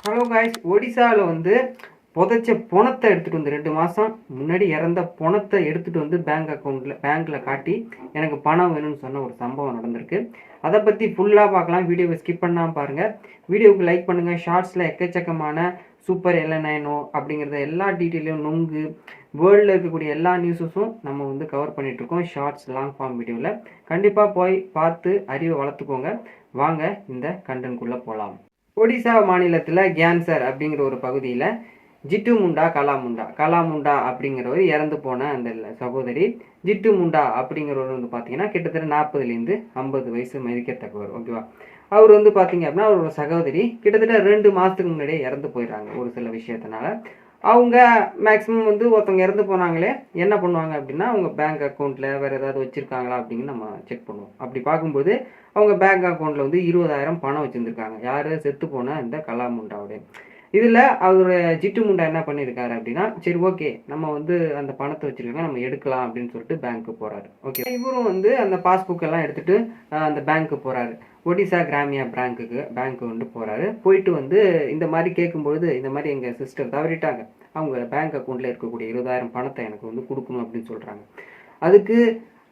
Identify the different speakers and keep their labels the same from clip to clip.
Speaker 1: Hello guys, ஒடிசாவில் வந்து புதைச்ச பணத்தை எடுத்துகிட்டு வந்து 2 மாதம் முன்னாடி இறந்த பணத்தை எடுத்துகிட்டு வந்து பேங்க்கில் காட்டி எனக்கு பணம் வேணும்னு சொன்ன ஒரு சம்பவம் நடந்திருக்கு. அதை பற்றி ஃபுல்லாக பார்க்கலாம். வீடியோவை ஸ்கிப் பண்ணாமல் பாருங்கள். வீடியோவுக்கு லைக் பண்ணுங்கள். ஷார்ட்ஸில் எக்கச்சக்கமான சூப்பர் எல்என்ஐனோ அப்படிங்கிறத எல்லா டீட்டெயிலையும் நொங்கு வேர்ல்டில் இருக்கக்கூடிய எல்லா நியூஸஸும் நம்ம வந்து கவர் பண்ணிகிட்ருக்கோம் ஷார்ட்ஸ் லாங் ஃபார்ம் வீடியோவில். கண்டிப்பாக போய் பார்த்து அறிவை வளர்த்துக்கோங்க. வாங்க இந்த கண்டென்ட்குள்ளே போகலாம். ஒடிசா மாநிலத்தில் கேன்சர் அப்படிங்கிற ஒரு பகுதியில் ஜிட்டு முண்டா கலாமுண்டா அப்படிங்கிறவர் இறந்து போன அந்த சகோதரி ஜிட்டு முண்டா அப்படிங்கிறவர் வந்து பார்த்தீங்கன்னா கிட்டத்தட்ட 40லேருந்து 50 வயசு மதிக்கத்தக்கவர். ஓகேவா? அவர் வந்து பார்த்தீங்க அப்படின்னா அவரோட சகோதரி கிட்டத்தட்ட 2 மாதத்துக்கு முன்னாடியே இறந்து போயிடுறாங்க. ஒரு சில விஷயத்தினால அவங்க மேக்ஸிமம் வந்து ஒருத்தவங்க இறந்து போனாங்களே என்ன பண்ணுவாங்க அப்படின்னா அவங்க பேங்க் அக்கௌண்ட்டில் வேறு ஏதாவது வச்சுருக்காங்களா அப்படின்னு நம்ம செக் பண்ணுவோம். அப்படி பார்க்கும்போது அவங்க பேங்க் அக்கௌண்ட்டில் வந்து 20,000 பணம் வச்சுருந்துருக்காங்க. யார் செத்து போன இந்த கலாமுண்டாவுடைய. இதில் அவரோட ஜிட்டு முண்டா என்ன பண்ணியிருக்காரு அப்படின்னா, சரி ஓகே நம்ம வந்து அந்த பணத்தை வச்சுருக்காங்க நம்ம எடுக்கலாம் அப்படின்னு சொல்லிட்டு பேங்க்கு போகிறாரு. ஓகே, இவரும் வந்து அந்த பாஸ்புக் எல்லாம் எடுத்துகிட்டு அந்த பேங்க்கு போகிறாரு. ஒடிசா கிராமியா பேங்க்கு வந்து போகிறாரு. போயிட்டு வந்து இந்த மாதிரி கேட்கும்பொழுது இந்த மாதிரி எங்கள் சிஸ்டர் தவறிட்டாங்க, அவங்க பேங்க் அக்கௌண்ட்டில் இருக்கக்கூடிய 20,000 பணத்தை எனக்கு வந்து கொடுக்கணும் அப்படின்னு சொல்கிறாங்க. அதுக்கு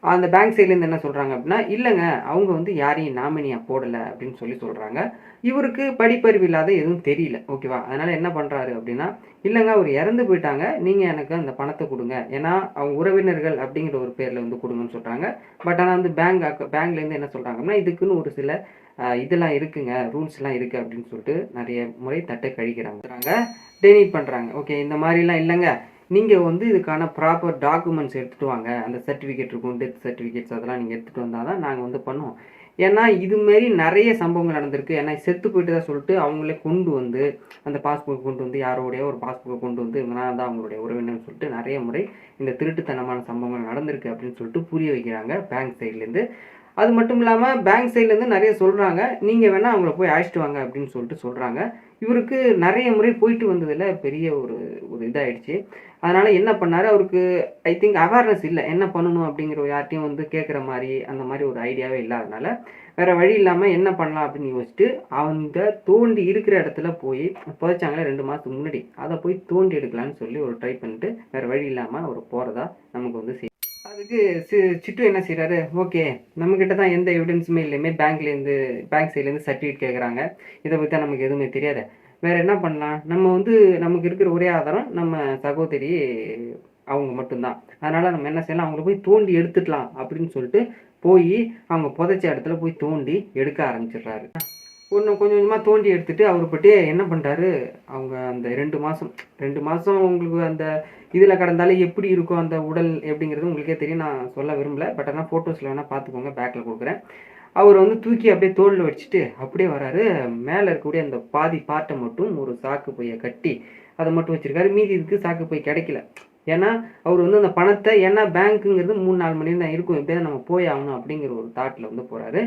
Speaker 1: அந்த பேங்க் சைட்லேருந்து என்ன சொல்கிறாங்க அப்படின்னா, இல்லைங்க அவங்க வந்து யாரையும் நாமினியாக போடலை அப்படின்னு சொல்கிறாங்க. இவருக்கு படிப்பறிவு இல்லாத எதுவும் தெரியல. ஓகேவா? அதனால் என்ன பண்ணுறாரு அப்படின்னா, இல்லைங்க அவர் இறந்து போயிட்டாங்க, நீங்கள் எனக்கு அந்த பணத்தை கொடுங்க, ஏன்னா அவங்க உறவினர்கள் அப்படிங்கிற ஒரு பேரில் வந்து கொடுங்கன்னு சொல்கிறாங்க. பட் ஆனால் வந்து பேங்க்லேருந்து என்ன சொல்கிறாங்கன்னா, இதுக்குன்னு ஒரு சில இதெல்லாம் இருக்குங்க, ரூல்ஸ்லாம் இருக்குது அப்படின்னு சொல்லிட்டு நிறைய முறை தட்டை கழிக்கிறாங்க, டெனிட் பண்ணுறாங்க. ஓகே, இந்த மாதிரிலாம் இல்லைங்க, நீங்கள் வந்து இதுக்கான ப்ராப்பர் டாக்குமெண்ட்ஸ் எடுத்துகிட்டு வாங்க, அந்த சர்டிஃபிகேட் இருக்கும், டெத் சர்டிஃபிகேட்ஸ் அதெல்லாம் நீங்கள் எடுத்துகிட்டு வந்தால் தான் நாங்கள் வந்து பண்ணுவோம். ஏன்னா இதுமாரி நிறைய சம்பவங்கள் நடந்திருக்கு. ஏன்னா செத்து போயிட்டு தான் சொல்லிட்டு அவங்களே கொண்டு வந்து அந்த பாஸ்புக் கொண்டு வந்து யாரோடைய ஒரு பாஸ்புக்கை கொண்டு வந்து இவங்க தான் அவங்களுடைய உறவினர்னு சொல்லிட்டு நிறைய முறை இந்த திருட்டுத்தனமான சம்பவங்கள் நடந்திருக்கு அப்படின்னு சொல்லிட்டு புரிய வைக்கிறாங்க பேங்க் சைட்லேருந்து. அது மட்டும் இல்லாமல் பேங்க் சைட்லேருந்து நிறைய சொல்கிறாங்க, நீங்கள் வேணால் அவங்கள போய் அழைச்சிட்டு வாங்க அப்படின்னு சொல்லிட்டு சொல்கிறாங்க. இவருக்கு நிறைய முறை போயிட்டு வந்ததில் பெரிய ஒரு இதாகிடுச்சு. அதனால் என்ன பண்ணார், அவருக்கு ஐ திங்க் அவேர்னஸ் இல்லை, என்ன பண்ணணும் அப்படிங்கிற யார்ட்டையும் வந்து கேட்குற மாதிரி அந்த மாதிரி ஒரு ஐடியாவே இல்லாதனால வேறு வழி இல்லாமல் என்ன பண்ணலாம் அப்படின்னு யோசிச்சுட்டு அவங்க தோண்டி இருக்கிற இடத்துல போய் புதைச்சாங்களே 2 மாதத்துக்கு முன்னாடி, அதை போய் தோண்டி எடுக்கலான்னு சொல்லி ஒரு ட்ரை பண்ணிட்டு வேறு வழி இல்லாமல் அவர் போகிறதா நமக்கு வந்து அதுக்கு சிட்டு என்ன செய்கிறாரு, ஓகே நம்மக்கிட்ட தான் எந்த எவிடன்ஸுமே இல்லையுமே, பேங்க் சைட்லேருந்து சர்டிஃபிகேட் கேட்குறாங்க, இதை பற்றி தான் நமக்கு எதுவுமே தெரியாது, வேறு என்ன பண்ணலாம், நம்ம வந்து நமக்கு இருக்கிற ஒரே ஆதாரம் நம்ம சகோதரி அவங்க மட்டும்தான், அதனால் நம்ம என்ன செய்யலாம், அவங்கள போய் தோண்டி எடுத்துடலாம் அப்படின்னு சொல்லிட்டு போய் அவங்க புதைச்ச இடத்துல போய் தோண்டி எடுக்க ஆரம்பிச்சிடுறாரு. கொஞ்சம் கொஞ்சமாக தோண்டி எடுத்துகிட்டு அவர் பட்டே என்ன பண்ணுறாரு, அவங்க அந்த 2 மாதம் உங்களுக்கு அந்த இதில் கடந்தாலே எப்படி இருக்கும் அந்த உடல் எப்படிங்கிறது உங்களுக்கே தெரியும், நான் சொல்ல விரும்பலை. பட் ஆனால் ஃபோட்டோஸில் வேணால் பார்த்துக்கோங்க, பேக்கில் கொடுக்குறேன். அவர் வந்து தூக்கி அப்படியே தோளில் வச்சுட்டு அப்படியே வராரு. மேலே இருக்கக்கூடிய அந்த பாதி பார்ட்டை மட்டும் ஒரு சாக்கு பையை கட்டி அதை மட்டும் வச்சுருக்காரு. மீதி இதுக்கு சாக்கு பை கிடைக்கல. ஏன்னா அவர் வந்து அந்த பணத்தை, ஏன்னா பேங்க்குங்கிறது 3-4 மணி தான் இருக்கும், எப்படியாவது நம்ம போய் ஆகணும் அப்படிங்கிற ஒரு தாட்டில் வந்து போகிறாரு.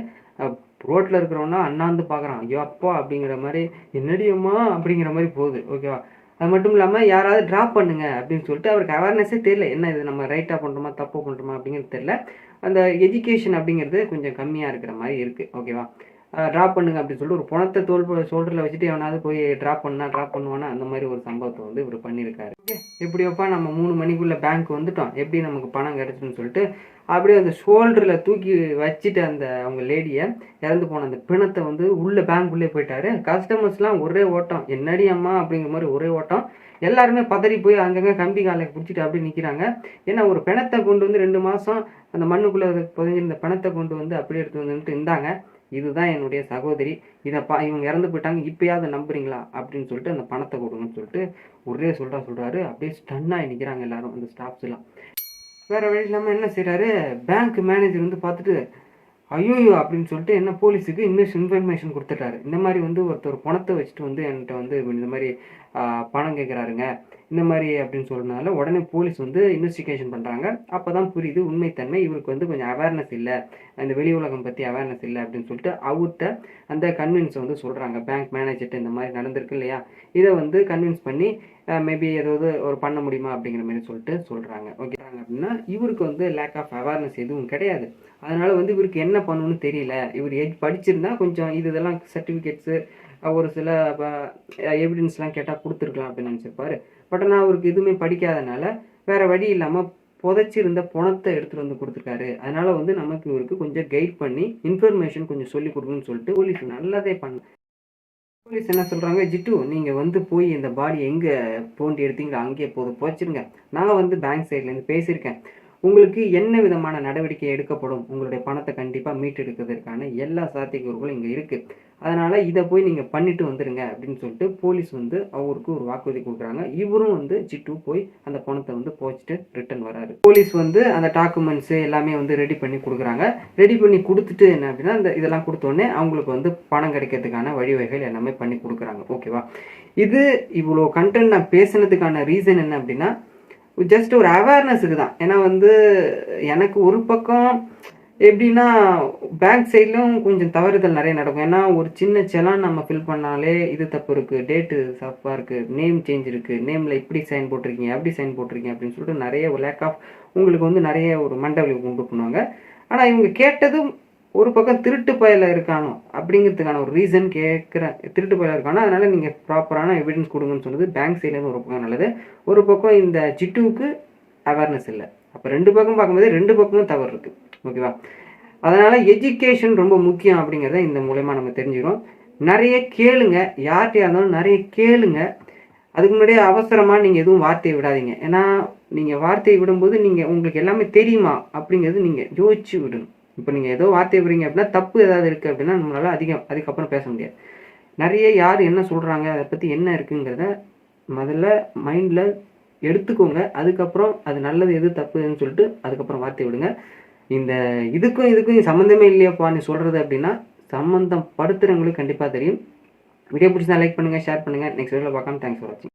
Speaker 1: ரோட்டில் இருக்கிறவனா அண்ணாந்து பார்க்குறான், ஐயோ அப்பா அப்படிங்கிற மாதிரி, என்னடியம்மா அப்படிங்கிற மாதிரி போகுது. ஓகேவா? அது மட்டும் இல்லாமல் யாராவது ட்ராப் பண்ணுங்க அப்படின்னு சொல்லிட்டு அவருக்கு அவேர்னஸே தெரியல, என்ன இது நம்ம ரைட்டாக பண்ணுறோமா தப்பு பண்ணுறோமா அப்படிங்கிறது தெரியல. அந்த எஜுகேஷன் அப்படிங்கிறது கொஞ்சம் கம்மியாக இருக்கிற மாதிரி இருக்குது. ஓகேவா? ட்ராப் பண்ணுங்க அப்படின்னு சொல்லிட்டு ஒரு பணத்தை ஷோல்டரில் வச்சுட்டு எவனாவது போய் ட்ராப் பண்ணுவானா, அந்த மாதிரி ஒரு சம்பவத்தை வந்து இவர் பண்ணியிருக்காரு. ஓகே, எப்படியோப்பா நம்ம 3 மணிக்குள்ளே பேங்க் வந்துட்டோம், எப்படி நமக்கு பணம் கிடச்சுன்னு சொல்லிட்டு அப்படியே அந்த ஷோல்டரில் தூக்கி வச்சுட்டு அந்த அவங்க லேடியை இறந்து போன அந்த பிணத்தை வந்து உள்ளே பேங்க்குள்ளே போயிட்டாரு. கஸ்டமர்ஸ்லாம் ஒரே ஓட்டம், என்னடி அம்மா அப்படிங்கிற மாதிரி ஒரே ஓட்டம். எல்லாருமே பதறி போய் அங்கங்கே கம்பி காலை பிடிச்சிட்டு அப்படியே நிற்கிறாங்க. ஏன்னா ஒரு பிணத்தை கொண்டு வந்து 2 மாதம் அந்த மண்ணுக்குள்ளே புதைஞ்சிருந்த பிணத்தை கொண்டு வந்து அப்படியே எடுத்து வந்துட்டு இருந்தாங்க, இதுதான் என்னுடைய சகோதரி, இவங்க இறந்து போயிட்டாங்க, இப்போயாவது நம்புறீங்களா அப்படின்னு சொல்லிட்டு அந்த பணத்தை கொடுங்கன்னு சொல்லிட்டு ஒரே சொல்கிறாரு. அப்படியே ஸ்டன்னாகி நிற்கிறாங்க எல்லாரும், அந்த ஸ்டாஃப்ஸ் எல்லாம். வேறு வழி இல்லாமல் என்ன செய்கிறாரு, பேங்க் மேனேஜர் வந்து பார்த்துட்டு ஐயோயோ அப்படின்னு சொல்லிட்டு என்ன போலீஸுக்கு இன்ஃபர்மேஷன் கொடுத்துட்டாரு. இந்த மாதிரி வந்து ஒருத்தர் பணத்தை வச்சுட்டு வந்து என்கிட்ட வந்து இந்த மாதிரி பணம் கேட்குறாருங்க இந்த மாதிரி அப்படின்னு சொன்னதுனால உடனே போலீஸ் வந்து இன்வெஸ்டிகேஷன் பண்ணுறாங்க. அப்போ தான் புரியுது உண்மைத்தன்மை, இவருக்கு வந்து கொஞ்சம் அவேர்னஸ் இல்லை, அந்த வெளி உலகம் பற்றி அவேர்னஸ் இல்லை அப்படின்னு சொல்லிட்டு அவர்கிட்ட அந்த கன்வின்ஸை வந்து சொல்கிறாங்க. பேங்க் மேனேஜர்கிட்ட இந்த மாதிரி நடந்திருக்கு இல்லையா, இதை வந்து கன்வின்ஸ் பண்ணி மேபி ஏதாவது ஒரு பண்ண முடியுமா அப்படிங்கிற மாதிரி சொல்லிட்டு சொல்கிறாங்க. ஓகேறாங்க அப்படின்னா இவருக்கு வந்து லேக் ஆஃப் அவேர்னஸ் எதுவும் கிடையாது. அதனால் வந்து இவருக்கு என்ன பண்ணணும்னு தெரியல. இவர் படிச்சிருந்தா கொஞ்சம் இதெல்லாம் சர்டிஃபிகேட்ஸு ஒரு சில எவிடன்ஸ்லாம் கேட்டால் கொடுத்துருக்கலாம் அப்படின்னு நினச்சிருப்பாரு. பட் ஆனால் அவருக்கு எதுவுமே படிக்காதனால வேறு வழி இல்லாமல் புதைச்சிருந்த பணத்தை எடுத்துகிட்டு வந்து கொடுத்துருக்காரு. அதனால வந்து நமக்கு இவருக்கு கொஞ்சம் கைட் பண்ணி இன்ஃபர்மேஷன் கொஞ்சம் சொல்லி கொடுக்குன்னு சொல்லிட்டு போலீஸ் நல்லதே பண்ண. போலீஸ் என்ன சொல்கிறாங்க, ஜிட்டு நீங்கள் வந்து போய் இந்த பாடி எங்கே தோண்டி எடுத்தீங்களோ அங்கேயே புதைச்சிருங்க. நான் வந்து பேங்க் சைட்லேருந்து பேசியிருக்கேன். உங்களுக்கு என்ன விதமான நடவடிக்கை எடுக்கப்படும், உங்களுடைய பணத்தை கண்டிப்பாக மீட்டெடுக்கிறதுக்கான எல்லா சாத்தியக்கூறுகளும் இங்கே இருக்குது. அதனால் இதை போய் நீங்கள் பண்ணிட்டு வந்துடுங்க அப்படின்னு சொல்லிட்டு போலீஸ் வந்து அவருக்கு ஒரு வாக்குறுதி கொடுக்குறாங்க. இவரும் வந்து ஜிட்டு போய் அந்த பணத்தை வந்து போச்சுட்டு ரிட்டர்ன் வராரு. போலீஸ் வந்து அந்த டாக்குமெண்ட்ஸு எல்லாமே வந்து ரெடி பண்ணி கொடுக்குறாங்க. ரெடி பண்ணி கொடுத்துட்டு என்ன அப்படின்னா இதெல்லாம் கொடுத்தோடனே அவங்களுக்கு வந்து பணம் கிடைக்கிறதுக்கான வழிவகைகள் எல்லாமே பண்ணி கொடுக்குறாங்க. ஓகேவா? இது இவ்வளோ கண்டென்ட் நான் பேசுனதுக்கான ரீசன் என்ன அப்படின்னா ஜஸ்ட் ஒரு அவேர்னஸுக்கு தான். ஏன்னா வந்து எனக்கு ஒரு பக்கம் எப்படின்னா பேங்க் சைட்லையும் கொஞ்சம் தவறுதல் நிறைய நடக்கும். ஏன்னா ஒரு சின்ன செலான் நம்ம ஃபில் பண்ணாலே இது தப்பு இருக்குது, டேட்டு தப்பாக இருக்குது, நேம் சேஞ்ச் இருக்குது, நேமில் இப்படி சைன் போட்டிருக்கீங்க அப்படி சைன் போட்டிருக்கீங்க அப்படின்னு சொல்லிட்டு நிறைய ஒரு லேக் ஆஃப் உங்களுக்கு வந்து நிறைய ஒரு மண்டவலி உண்டு பண்ணுவாங்க. ஆனால் இவங்க கேட்டதும் ஒரு பக்கம் திருட்டு பயல இருக்கானோ அப்படிங்கிறதுக்கான ஒரு ரீசன் கேட்குறேன். திருட்டு பயல இருக்கானோ அதனால் நீங்கள் ப்ராப்பரான எவிடன்ஸ் கொடுங்கன்னு சொன்னது பேங்க் சைட்லேருந்து ஒரு பக்கம் நல்லது. ஒரு பக்கம் இந்த ஜிட்டுவுக்கு அவேர்னஸ் இல்லை. அப்போ ரெண்டு பக்கம் பார்க்கும்போது ரெண்டு பக்கமும் தவறு இருக்குது. ஓகேவா? அதனால் எஜுகேஷன் ரொம்ப முக்கியம் அப்படிங்கிறத இந்த மூலயமா நம்ம தெரிஞ்சுக்கிறோம். நிறைய கேளுங்க, யார்கிட்டையாக இருந்தாலும் நிறைய கேளுங்க. அதுக்கு முன்னாடியே அவசரமாக நீங்கள் எதுவும் வார்த்தையை விடாதீங்க. ஏன்னா நீங்கள் வார்த்தையை விடும்போது உங்களுக்கு எல்லாமே தெரியுமா அப்படிங்கிறது நீங்கள் யோசிச்சு விடணும். இப்போ நீங்கள் ஏதோ வார்த்தை விடுறீங்க அப்படின்னா தப்பு ஏதாவது இருக்குது அப்படின்னா நம்மளால் அதுக்கப்புறம் பேச முடியாது. நிறைய யார் என்ன சொல்கிறாங்க, அதை பற்றி என்ன இருக்குங்கிறத முதல்ல மைண்டில் எடுத்துக்கோங்க. அதுக்கப்புறம் அது நல்லது எது தப்புன்னு சொல்லிட்டு அதுக்கப்புறம் வார்த்தை விடுங்க. இதுக்கும் சம்மந்தமே இல்லையாப்பா நீ சொல்கிறது அப்படின்னா சம்மந்தம் படுத்துகிறவங்களுக்கு கண்டிப்பாக தெரியும். வீடியோ பிடிச்சா லைக் பண்ணுங்கள், ஷேர் பண்ணுங்கள். நெக்ஸ்ட் வீடியோவில் பார்க்கலாம். தேங்க்ஸ் ஃபார் வாட்சிங்.